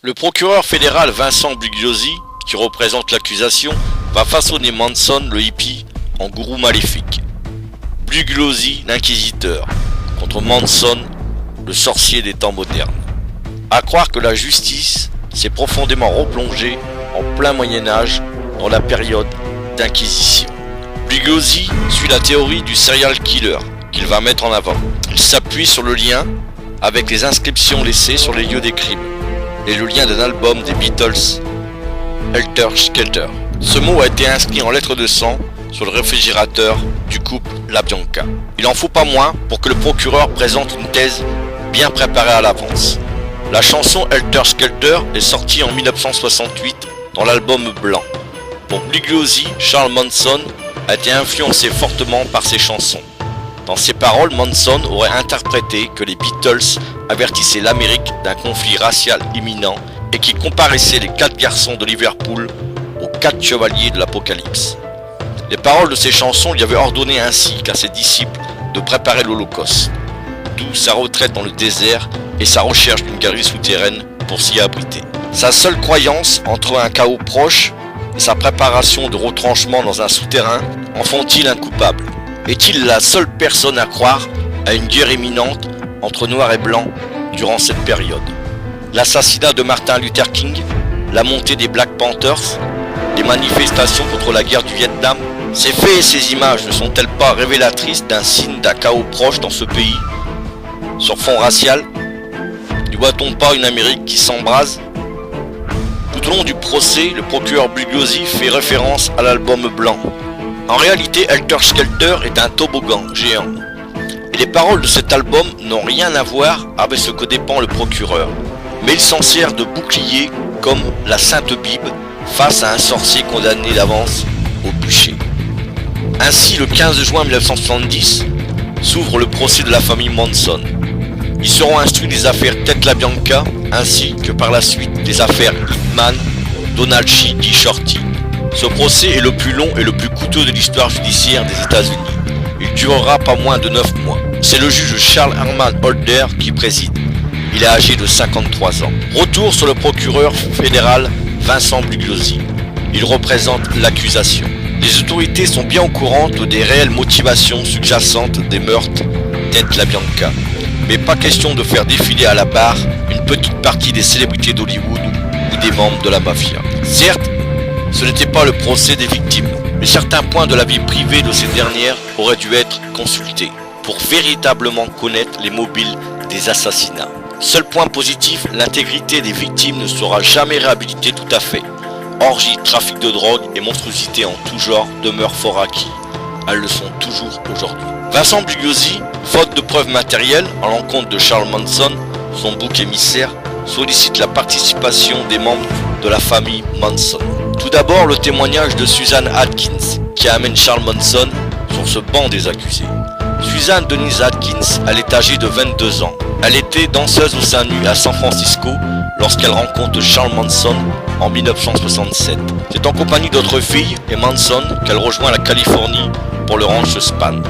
Le procureur fédéral Vincent Bugliosi, qui représente l'accusation, va façonner Manson, le hippie, en gourou maléfique. Bugliosi, l'inquisiteur, contre Manson, le sorcier des temps modernes. À croire que la justice s'est profondément replongée en plein Moyen-Âge dans la période d'inquisition. Bugliosi suit la théorie du serial killer qu'il va mettre en avant. Il s'appuie sur le lien avec les inscriptions laissées sur les lieux des crimes et le lien d'un album des Beatles, Helter Skelter. Ce mot a été inscrit en lettres de sang sur le réfrigérateur du couple LaBianca. Il en faut pas moins pour que le procureur présente une thèse bien préparée à l'avance. La chanson Helter Skelter est sortie en 1968 dans l'album Blanc. Pour Bugliosi, Charles Manson a été influencé fortement par ses chansons. Dans ses paroles, Manson aurait interprété que les Beatles avertissaient l'Amérique d'un conflit racial imminent et qui comparaissait les 4 garçons de Liverpool aux 4 chevaliers de l'Apocalypse. Les paroles de ces chansons lui avaient ordonné ainsi qu'à ses disciples de préparer l'Holocauste, d'où sa retraite dans le désert et sa recherche d'une galerie souterraine pour s'y abriter. Sa seule croyance entre un chaos proche et sa préparation de retranchement dans un souterrain en font-ils un coupable? Est-il la seule personne à croire à une guerre imminente entre noirs et blancs durant cette période? L'assassinat de Martin Luther King, la montée des Black Panthers, les manifestations contre la guerre du Vietnam, ces faits et ces images ne sont-elles pas révélatrices d'un signe d'un chaos proche dans ce pays? Sur fond racial, ne voit-on pas une Amérique qui s'embrase? Tout au long du procès, le procureur Bugliosi fait référence à l'album Blanc. En réalité, Helter Skelter est un toboggan géant. Et les paroles de cet album n'ont rien à voir avec ce que dépend le procureur. Mais il s'en sert de bouclier comme la Sainte Bible face à un sorcier condamné d'avance au bûcher. Ainsi, le 15 juin 1970, s'ouvre le procès de la famille Manson. Ils seront instruits des affaires Ted LaBianca ainsi que par la suite des affaires Hitman, Donald G. Shorty. Ce procès est le plus long et le plus coûteux de l'histoire judiciaire des États-Unis. Il durera pas moins de 9 mois. C'est le juge Charles Herman Holder qui préside. Il est âgé de 53 ans. Retour sur le procureur fédéral Vincent Bugliosi. Il représente l'accusation. Les autorités sont bien au courant des réelles motivations sous-jacentes des meurtres Ted LaBianca. Mais pas question de faire défiler à la barre une petite partie des célébrités d'Hollywood ou des membres de la mafia. Certes, ce n'était pas le procès des victimes, mais certains points de la vie privée de ces dernières auraient dû être consultés pour véritablement connaître les mobiles des assassinats. Seul point positif, l'intégrité des victimes ne sera jamais réhabilitée tout à fait. Orgies, trafic de drogue et monstruosités en tout genre demeurent fort acquis. Elles le sont toujours aujourd'hui. Vincent Bugliosi, faute de preuves matérielles en l'encontre de Charles Manson, son bouc émissaire, sollicite la participation des membres de la famille Manson. Tout d'abord, le témoignage de Suzanne Atkins, qui amène Charles Manson sur ce banc des accusés. Suzanne Denise Atkins, elle est âgée de 22 ans. Elle était danseuse au sein nu à San Francisco lorsqu'elle rencontre Charles Manson en 1967. C'est en compagnie d'autres filles et Manson qu'elle rejoint la Californie pour le ranch Span.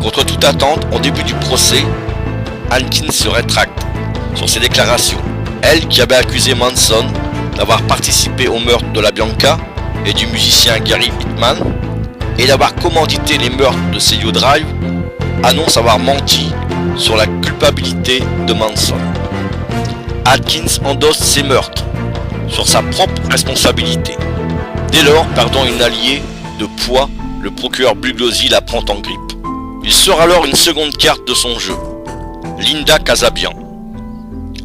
Contre toute attente, au début du procès, Atkins se rétracte sur ses déclarations. Elle qui avait accusé Manson d'avoir participé au meurtre de LaBianca et du musicien Gary Hitman et d'avoir commandité les meurtres de Celio Drive, annonce avoir menti sur la culpabilité de Manson. Atkins endosse ces meurtres sur sa propre responsabilité. Dès lors, perdant une alliée de poids, le procureur Bugliosi la prend en grippe. Il sort alors une seconde carte de son jeu, Linda Kasabian.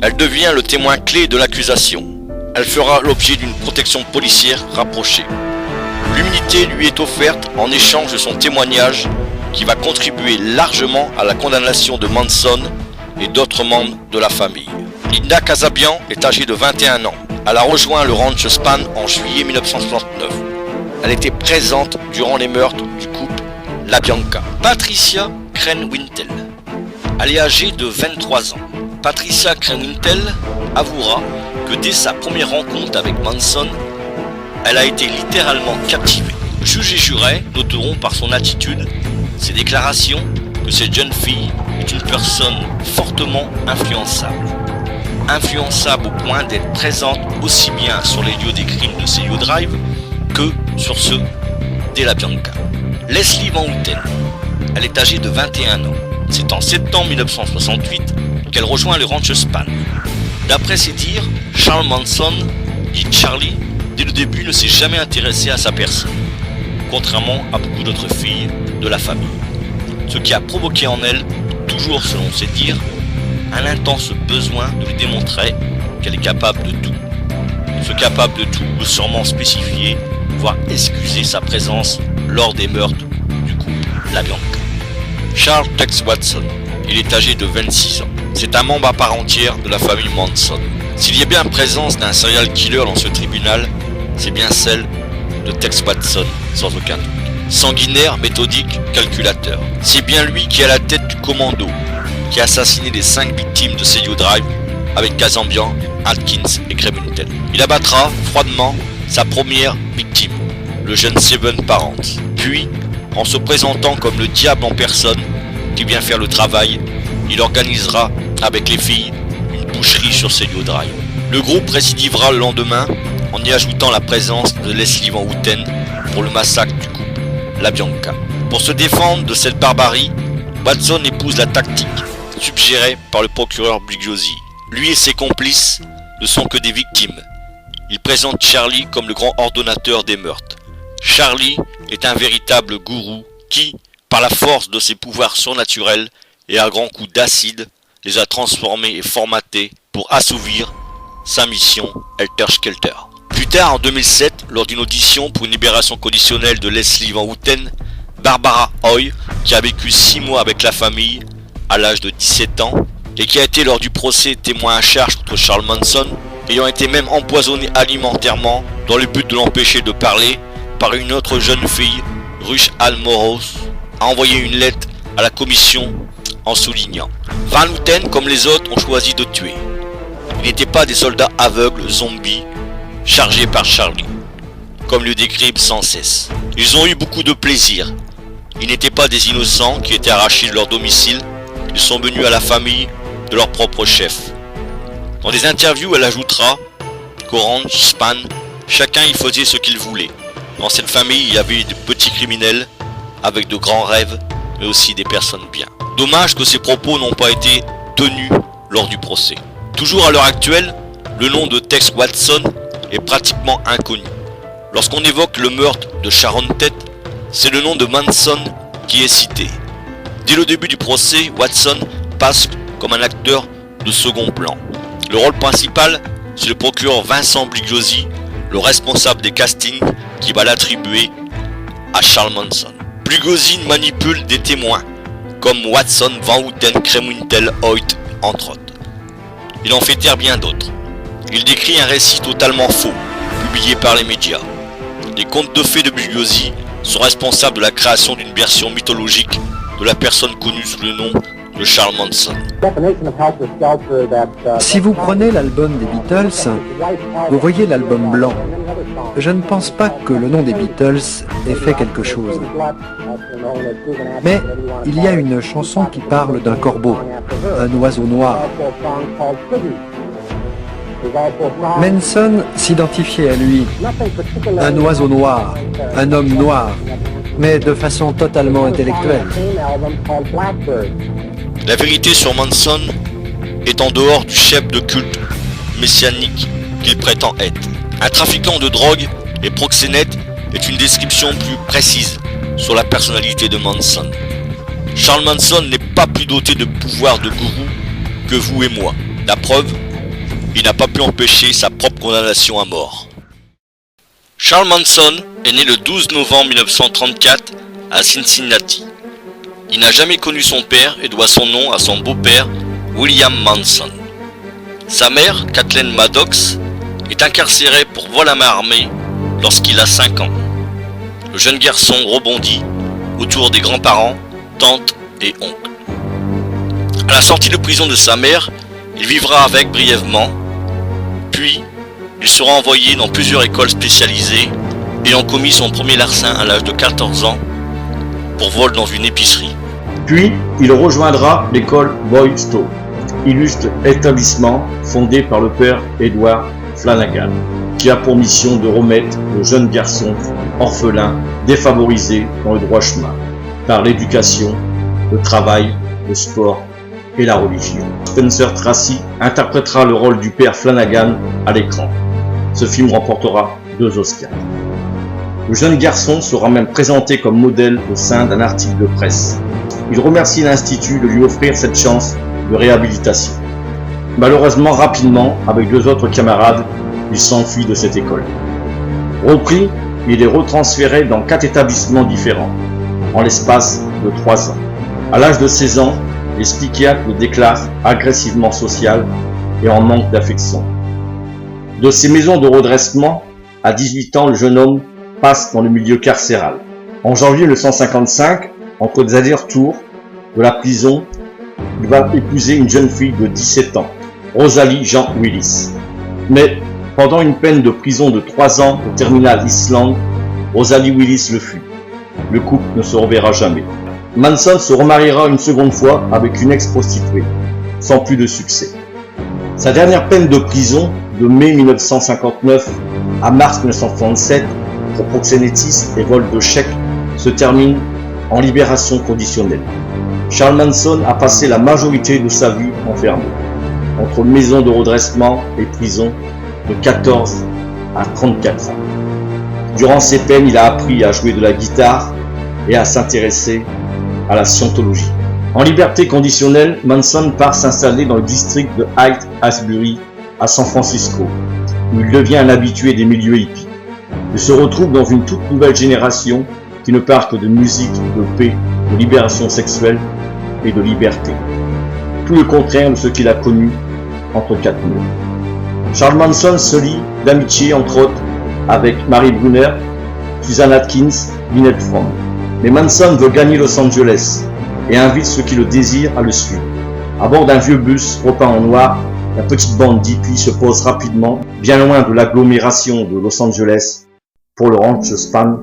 Elle devient le témoin clé de l'accusation. Elle fera l'objet d'une protection policière rapprochée. L'immunité lui est offerte en échange de son témoignage qui va contribuer largement à la condamnation de Manson et d'autres membres de la famille. Linda Kasabian est âgée de 21 ans. Elle a rejoint le ranch Span en juillet 1969. Elle était présente durant les meurtres du couple LaBianca. Patricia Krenwinkel. Elle est âgée de 23 ans. Patricia Krenwinkel avouera que dès sa première rencontre avec Manson, elle a été littéralement captivée. Juges et jurés noteront par son attitude, ses déclarations, que cette jeune fille est une personne fortement influençable. influençable au point d'être présente aussi bien sur les lieux des crimes de Celio Drive que sur ceux d'Ella Bianca. Leslie Van Houten, elle est âgée de 21 ans. C'est en septembre 1968 qu'elle rejoint le Ranch Span. D'après ses dires, Charles Manson, dit Charlie, dès le début ne s'est jamais intéressé à sa personne, contrairement à beaucoup d'autres filles de la famille. Ce qui a provoqué en elle, toujours selon ses dires, un intense besoin de lui démontrer qu'elle est capable de tout. Ce capable de tout veut sûrement spécifier, voire excuser sa présence lors des meurtres du couple La Bianca. Charles Tex Watson, il est âgé de 26 ans. C'est un membre à part entière de la famille Manson. S'il y a bien présence d'un serial killer dans ce tribunal, c'est bien celle de Tex Watson, sans aucun doute. Sanguinaire, méthodique, calculateur. C'est bien lui qui est à la tête du commando, qui a assassiné les 5 victimes de Celio Drive avec Kazambian, Atkins et Krementel. Il abattra froidement sa première victime, le jeune Seven Parent. Puis, en se présentant comme le diable en personne qui vient faire le travail, il organisera avec les filles une boucherie sur Celio Drive. Le groupe récidivera le lendemain en y ajoutant la présence de Leslie Van Houten pour le massacre du couple La Bianca. Pour se défendre de cette barbarie, Watson épouse la tactique suggérée par le procureur Bugliosi. Lui et ses complices ne sont que des victimes. Il présente Charlie comme le grand ordonnateur des meurtres. Charlie est un véritable gourou qui, par la force de ses pouvoirs surnaturels et à grands coups d'acide, les a transformés et formatés pour assouvir sa mission Helter Skelter. Plus tard, en 2007, lors d'une audition pour une libération conditionnelle de Leslie Van Houten, Barbara Hoy, qui a vécu 6 mois avec la famille à l'âge de 17 ans et qui a été lors du procès témoin à charge contre Charles Manson, ayant été même empoisonné alimentairement dans le but de l'empêcher de parler par une autre jeune fille, Ruth Almoros, a envoyé une lettre à la commission en soulignant: Van Houten, comme les autres, ont choisi de tuer. Ils n'étaient pas des soldats aveugles, zombies, chargés par Charlie, comme le décrivent sans cesse. Ils ont eu beaucoup de plaisir. Ils n'étaient pas des innocents qui étaient arrachés de leur domicile. Ils sont venus à la famille de leur propre chef. Dans des interviews, elle ajoutera qu'au Ranch Span, chacun y faisait ce qu'il voulait. Dans cette famille, il y avait de petits criminels avec de grands rêves, mais aussi des personnes bien. Dommage que ces propos n'ont pas été tenus lors du procès. Toujours à l'heure actuelle, le nom de Tex Watson est pratiquement inconnu. Lorsqu'on évoque le meurtre de Sharon Tate, c'est le nom de Manson qui est cité. Dès le début du procès, Watson passe comme un acteur de second plan. Le rôle principal, c'est le procureur Vincent Bugliosi, le responsable des castings, qui va l'attribuer à Charles Manson. Bugliosi manipule des témoins, comme Watson, Van Houten, Krementel, Hoyt, entre autres. Il en fait taire bien d'autres. Il décrit un récit totalement faux, publié par les médias. Les contes de fées de Bugliosi sont responsables de la création d'une version mythologique de la personne connue sous le nom de Charles Manson. Si vous prenez l'album des Beatles, vous voyez l'album blanc. Je ne pense pas que le nom des Beatles ait fait quelque chose. Mais il y a une chanson qui parle d'un corbeau, un oiseau noir. Manson s'identifiait à lui, un oiseau noir, un homme noir, mais de façon totalement intellectuelle. La vérité sur Manson est en dehors du chef de culte messianique qu'il prétend être. Un trafiquant de drogue et proxénète est une description plus précise sur la personnalité de Manson. Charles Manson n'est pas plus doté de pouvoir de gourou que vous et moi. La preuve, il n'a pas pu empêcher sa propre condamnation à mort. Charles Manson est né le 12 novembre 1934 à Cincinnati. Il n'a jamais connu son père et doit son nom à son beau-père, William Manson. Sa mère, Kathleen Maddox, est incarcérée pour vol à main armée lorsqu'il a 5 ans. Le jeune garçon rebondit autour des grands-parents, tantes et oncles. À la sortie de prison de sa mère, il vivra avec brièvement, puis il sera envoyé dans plusieurs écoles spécialisées, ayant commis son premier larcin à l'âge de 14 ans pour vol dans une épicerie. Puis, il rejoindra l'école Boy Scout. illustre établissement fondé par le père Edward Flanagan, qui a pour mission de remettre le jeune garçon orphelin défavorisé dans le droit chemin, par l'éducation, le travail, le sport et la religion. Spencer Tracy interprétera le rôle du père Flanagan à l'écran. Ce film remportera 2 Oscars. Le jeune garçon sera même présenté comme modèle au sein d'un article de presse. Il remercie l'Institut de lui offrir cette chance de réhabilitation. Malheureusement, rapidement, avec 2 autres camarades, il s'enfuit de cette école. Repris, il est retransféré dans 4 établissements différents, en l'espace de 3 ans. À l'âge de 16 ans, les psychiatres le déclarent agressivement social et en manque d'affection. De ces maisons de redressement, à 18 ans, le jeune homme passe dans le milieu carcéral. En janvier 1955, entre des allers-retours de la prison, il va épouser une jeune fille de 17 ans, Rosalie Jean Willis. Mais pendant une peine de prison de 3 ans au terminal Island, Rosalie Willis le fuit. Le couple ne se reverra jamais. Manson se remariera une seconde fois avec une ex-prostituée, sans plus de succès. Sa dernière peine de prison, de mai 1959 à mars 1967, pour proxénétisme et vol de chèques, se termine en libération conditionnelle. Charles Manson a passé la majorité de sa vie enfermé, entre maison de redressement et prison, de 14 à 34 ans. Durant ces peines, il a appris à jouer de la guitare et à s'intéresser à la scientologie. En liberté conditionnelle, Manson part s'installer dans le district de Haight-Ashbury à San Francisco, où il devient un habitué des milieux hippies. Il se retrouve dans une toute nouvelle génération qui ne parle que de musique, de paix, de libération sexuelle et de liberté. Tout le contraire de ce qu'il a connu entre 4 murs. Charles Manson se lie d'amitié, entre autres, avec Mary Brunner, Susan Atkins, Lynette Fromm. Mais Manson veut gagner Los Angeles et invite ceux qui le désirent à le suivre. À bord d'un vieux bus repeint en noir, la petite bande d'hippies se pose rapidement, bien loin de l'agglomération de Los Angeles, pour le ranch Spahn,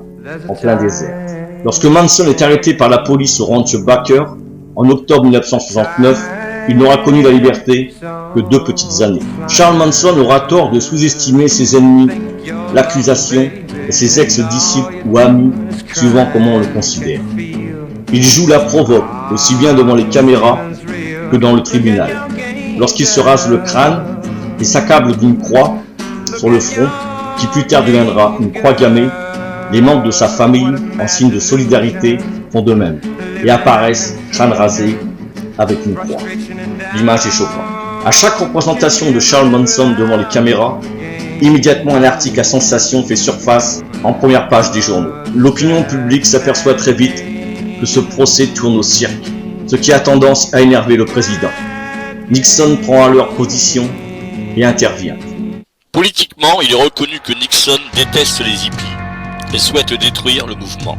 en plein désert. Lorsque Manson est arrêté par la police au ranch Baker, en octobre 1969, il n'aura connu la liberté que 2 petites années. Charles Manson aura tort de sous-estimer ses ennemis, l'accusation et ses ex-disciples ou amis, suivant comment on le considère. Il joue la provoque, aussi bien devant les caméras que dans le tribunal. Lorsqu'il se rase le crâne et s'accable d'une croix sur le front, qui plus tard deviendra une croix gammée, les membres de sa famille, en signe de solidarité, font de même et apparaissent crâne rasé avec une croix. L'image est choquante. À chaque représentation de Charles Manson devant les caméras, immédiatement un article à sensation fait surface en première page des journaux. L'opinion publique s'aperçoit très vite que ce procès tourne au cirque, ce qui a tendance à énerver le président. Nixon prend alors position et intervient. Politiquement, il est reconnu que Nixon déteste les hippies et souhaite détruire le mouvement.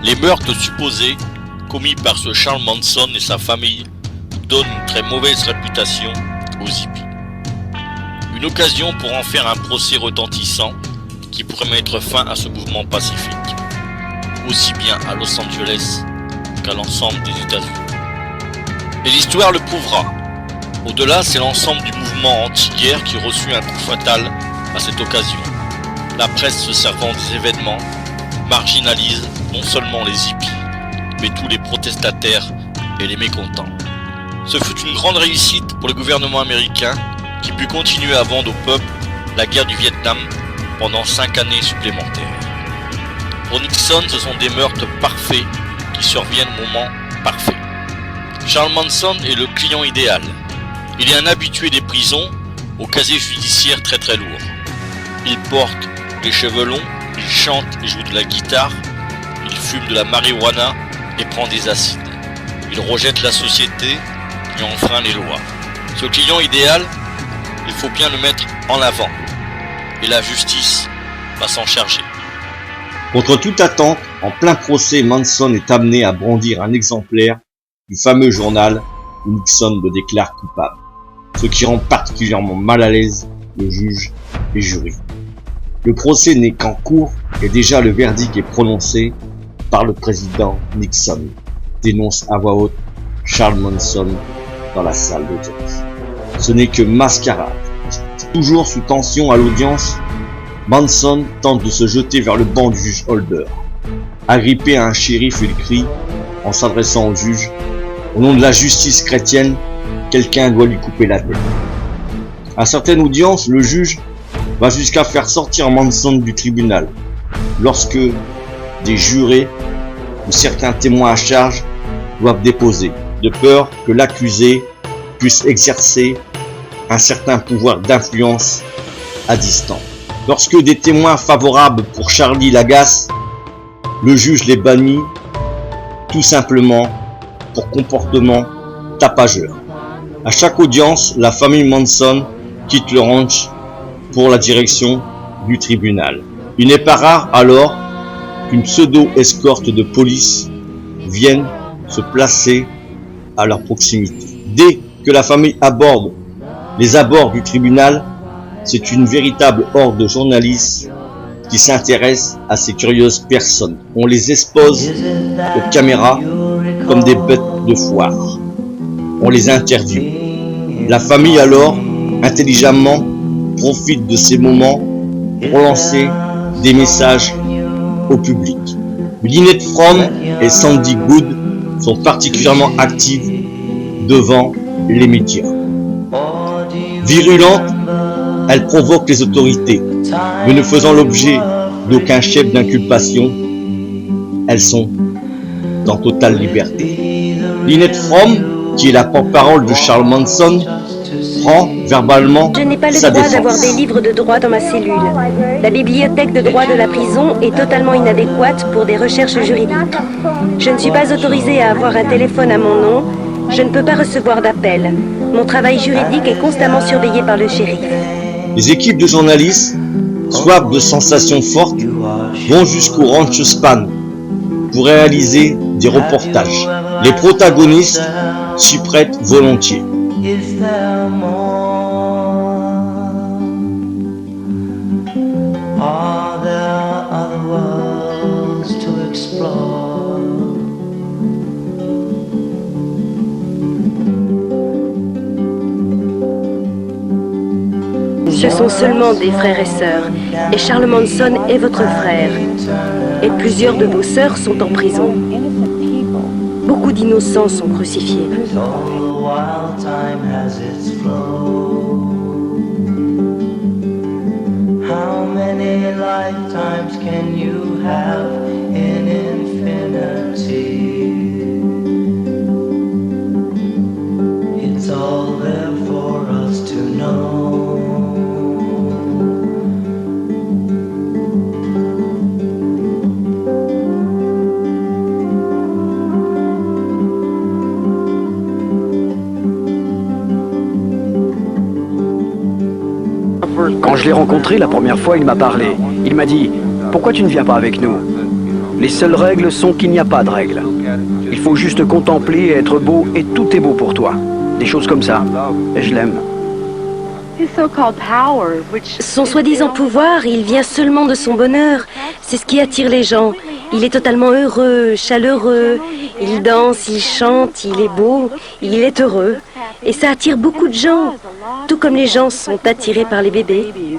Les meurtres supposés commis par ce Charles Manson et sa famille donnent une très mauvaise réputation aux hippies. Une occasion pour en faire un procès retentissant qui pourrait mettre fin à ce mouvement pacifique, aussi bien à Los Angeles qu'à l'ensemble des États-Unis. Et l'histoire le prouvera. Au-delà, c'est l'ensemble du mouvement anti-guerre qui reçut un coup fatal à cette occasion. La presse se servant des événements marginalise non seulement les hippies, mais tous les protestataires et les mécontents. Ce fut une grande réussite pour le gouvernement américain qui put continuer à vendre au peuple la guerre du Vietnam pendant 5 années supplémentaires. Pour Nixon, ce sont des meurtres parfaits qui surviennent au moment parfait. Charles Manson est le client idéal. Il est un habitué des prisons au casier judiciaire très très lourd. Il porte les cheveux longs, il chante et joue de la guitare, il fume de la marijuana et prend des acides. Il rejette la société et enfreint les lois. Ce client idéal, il faut bien le mettre en avant. Et la justice va s'en charger. Contre toute attente, en plein procès, Manson est amené à brandir un exemplaire du fameux journal où Nixon le déclare coupable, ce qui rend particulièrement mal à l'aise le juge et jury. Le procès n'est qu'en cours et déjà le verdict est prononcé par le président Nixon, dénonce à voix haute Charles Manson dans la salle d'audience. Ce n'est que mascarade. Toujours sous tension à l'audience, Manson tente de se jeter vers le banc du juge Holder. Agrippé à un shérif, il crie, en s'adressant au juge, « Au nom de la justice chrétienne, quelqu'un doit lui couper la tête. » À certaines audiences, le juge va jusqu'à faire sortir Manson du tribunal lorsque des jurés ou certains témoins à charge doivent déposer, de peur que l'accusé puisse exercer un certain pouvoir d'influence à distance. Lorsque des témoins favorables pour Charlie l'agacent, le juge les bannit tout simplement pour comportement tapageur. À chaque audience, la famille Manson quitte le ranch pour la direction du tribunal. Il n'est pas rare alors qu'une pseudo-escorte de police vienne se placer à leur proximité. Dès que la famille aborde les abords du tribunal, c'est une véritable horde de journalistes qui s'intéressent à ces curieuses personnes. On les expose aux caméras comme des bêtes de foire. On les interviewe. La famille alors, intelligemment, profite de ces moments pour lancer des messages au public. Lynette Fromm et Sandy Good sont particulièrement actives devant les médias. Virulentes, elles provoquent les autorités, mais ne faisant l'objet d'aucun chef d'inculpation, elles sont en totale liberté. Lynette Fromm, qui est la porte-parole de Charles Manson, prend verbalement Je n'ai pas le sa droit défense. d'avoir des livres de droit dans ma cellule. La bibliothèque de droit de la prison est totalement inadéquate pour des recherches juridiques. Je ne suis pas autorisée à avoir un téléphone à mon nom. Je ne peux pas recevoir d'appels. Mon travail juridique est constamment surveillé par le shérif. Les équipes de journalistes, soif de sensations fortes, vont jusqu'au Ranch Span pour réaliser des reportages. Les protagonistes s'y prêtent volontiers. Is there more? Are there other worlds to explore? Ce sont seulement des frères et sœurs. Et Charles Manson est votre frère. Et plusieurs de vos sœurs sont en prison. Beaucoup d'innocents sont crucifiés. All the wild time has its flow. How many lifetimes can you have in infinity? It's all there for us to know. Quand je l'ai rencontré la première fois, il m'a parlé. Il m'a dit « Pourquoi tu ne viens pas avec nous ?» Les seules règles sont qu'il n'y a pas de règles. Il faut juste contempler et être beau et tout est beau pour toi. Des choses comme ça. Et je l'aime. Son soi-disant pouvoir, il vient seulement de son bonheur. C'est ce qui attire les gens. Il est totalement heureux, chaleureux. Il danse, il chante, il est beau, il est heureux. Et ça attire beaucoup de gens. Tout comme les gens sont attirés par les bébés.